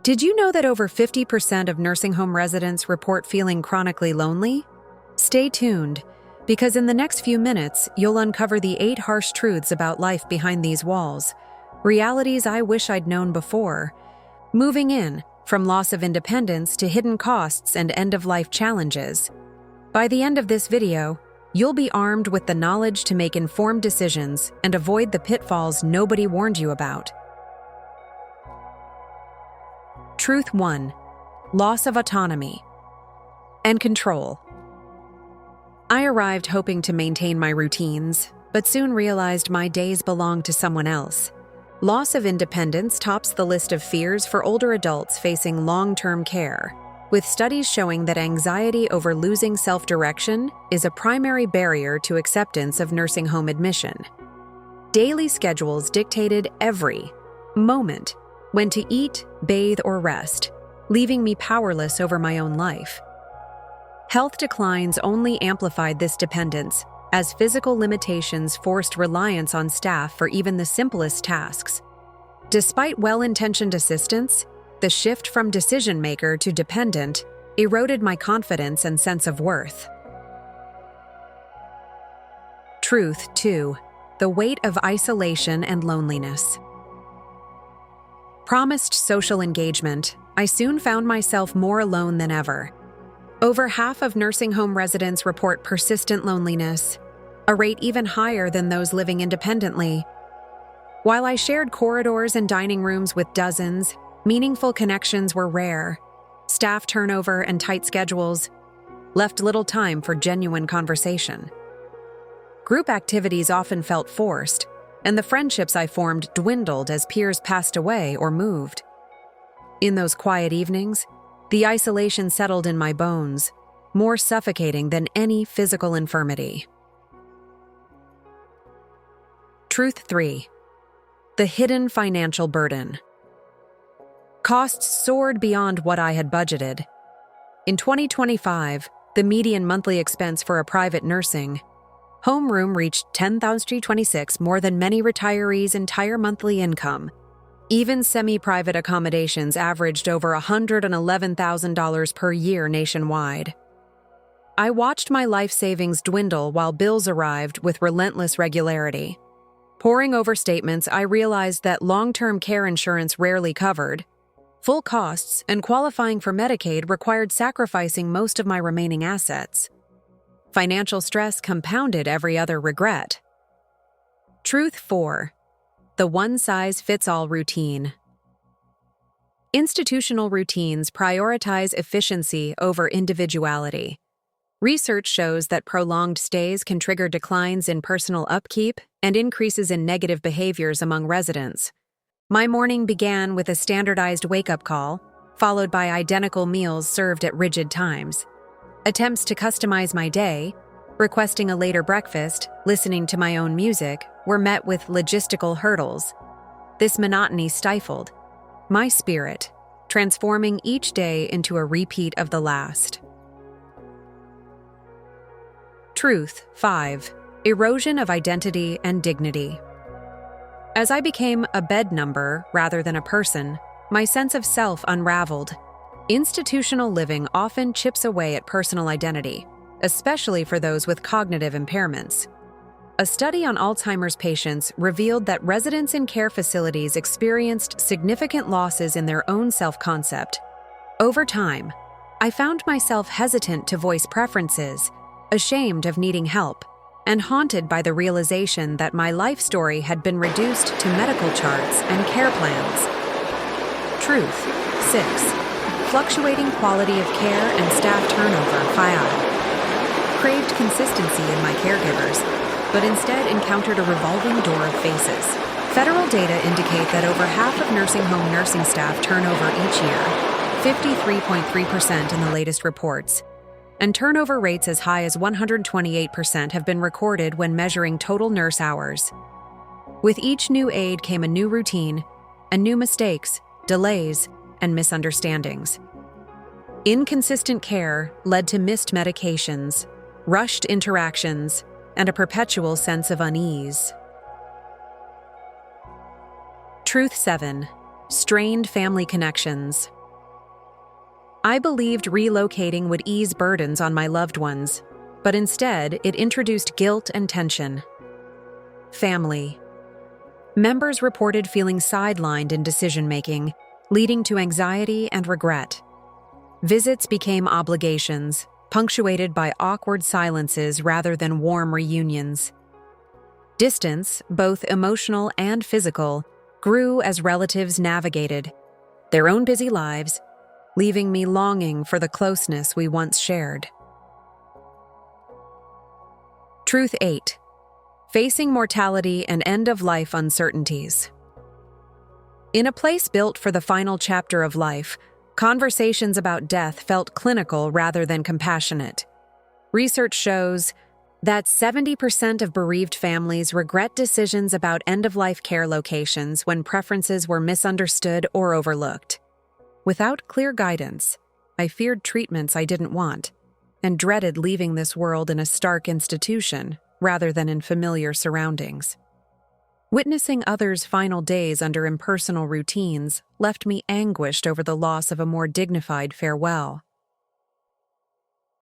Did you know that over 50% of nursing home residents report feeling chronically lonely? Stay tuned, because in the next few minutes, you'll uncover the 8 harsh truths about life behind these walls, realities I wish I'd known before. Moving in, from loss of independence to hidden costs and end-of-life challenges. By the end of this video, you'll be armed with the knowledge to make informed decisions and avoid the pitfalls nobody warned you about. Truth 1. Loss of autonomy and control. I arrived hoping to maintain my routines, but soon realized my days belonged to someone else. Loss of independence tops the list of fears for older adults facing long-term care, with studies showing that anxiety over losing self-direction is a primary barrier to acceptance of nursing home admission. Daily schedules dictated every moment when to eat, bathe, or rest, leaving me powerless over my own life. Health declines only amplified this dependence, as physical limitations forced reliance on staff for even the simplest tasks. Despite well-intentioned assistance, the shift from decision-maker to dependent eroded my confidence and sense of worth. Truth 2. The weight of isolation and loneliness. Promised social engagement, I soon found myself more alone than ever. Over half of nursing home residents report persistent loneliness, a rate even higher than those living independently. While I shared corridors and dining rooms with dozens, meaningful connections were rare. Staff turnover and tight schedules left little time for genuine conversation. Group activities often felt forced, and the friendships I formed dwindled as peers passed away or moved. In those quiet evenings, the isolation settled in my bones, more suffocating than any physical infirmity. Truth 3. The hidden financial burden. Costs soared beyond what I had budgeted. In 2025, the median monthly expense for a private nursing homeroom reached $10,326, more than many retirees' entire monthly income. Even semi-private accommodations averaged over $111,000 per year nationwide. I watched my life savings dwindle while bills arrived with relentless regularity. Poring over statements, I realized that long-term care insurance rarely covered full costs, and qualifying for Medicaid required sacrificing most of my remaining assets. Financial stress compounded every other regret. Truth 4. The one-size-fits-all routine. Institutional routines prioritize efficiency over individuality. Research shows that prolonged stays can trigger declines in personal upkeep and increases in negative behaviors among residents. My morning began with a standardized wake-up call, followed by identical meals served at rigid times. Attempts to customize my day, requesting a later breakfast, listening to my own music, were met with logistical hurdles. This monotony stifled my spirit, transforming each day into a repeat of the last. Truth 5. Erosion of identity and dignity. As I became a bed number rather than a person, my sense of self unraveled. Institutional living often chips away at personal identity, especially for those with cognitive impairments. A study on Alzheimer's patients revealed that residents in care facilities experienced significant losses in their own self-concept. Over time, I found myself hesitant to voice preferences, ashamed of needing help, and haunted by the realization that my life story had been reduced to medical charts and care plans. Truth 6. Fluctuating quality of care and staff turnover. I craved consistency in my caregivers, but instead encountered a revolving door of faces. Federal data indicate that over half of nursing home nursing staff turnover each year, 53.3% in the latest reports, and turnover rates as high as 128% have been recorded when measuring total nurse hours. With each new aide came a new routine, and new mistakes, delays, and misunderstandings. Inconsistent care led to missed medications, rushed interactions, and a perpetual sense of unease. Truth 7. Strained family connections. I believed relocating would ease burdens on my loved ones, but instead it introduced guilt and tension. Family. Members reported feeling sidelined in decision-making, leading to anxiety and regret. Visits became obligations, punctuated by awkward silences rather than warm reunions. Distance, both emotional and physical, grew as relatives navigated their own busy lives, leaving me longing for the closeness we once shared. Truth 8. Facing mortality and end-of-life uncertainties. In a place built for the final chapter of life, conversations about death felt clinical rather than compassionate. Research shows that 70% of bereaved families regret decisions about end-of-life care locations when preferences were misunderstood or overlooked. Without clear guidance, I feared treatments I didn't want and dreaded leaving this world in a stark institution rather than in familiar surroundings. Witnessing others' final days under impersonal routines left me anguished over the loss of a more dignified farewell.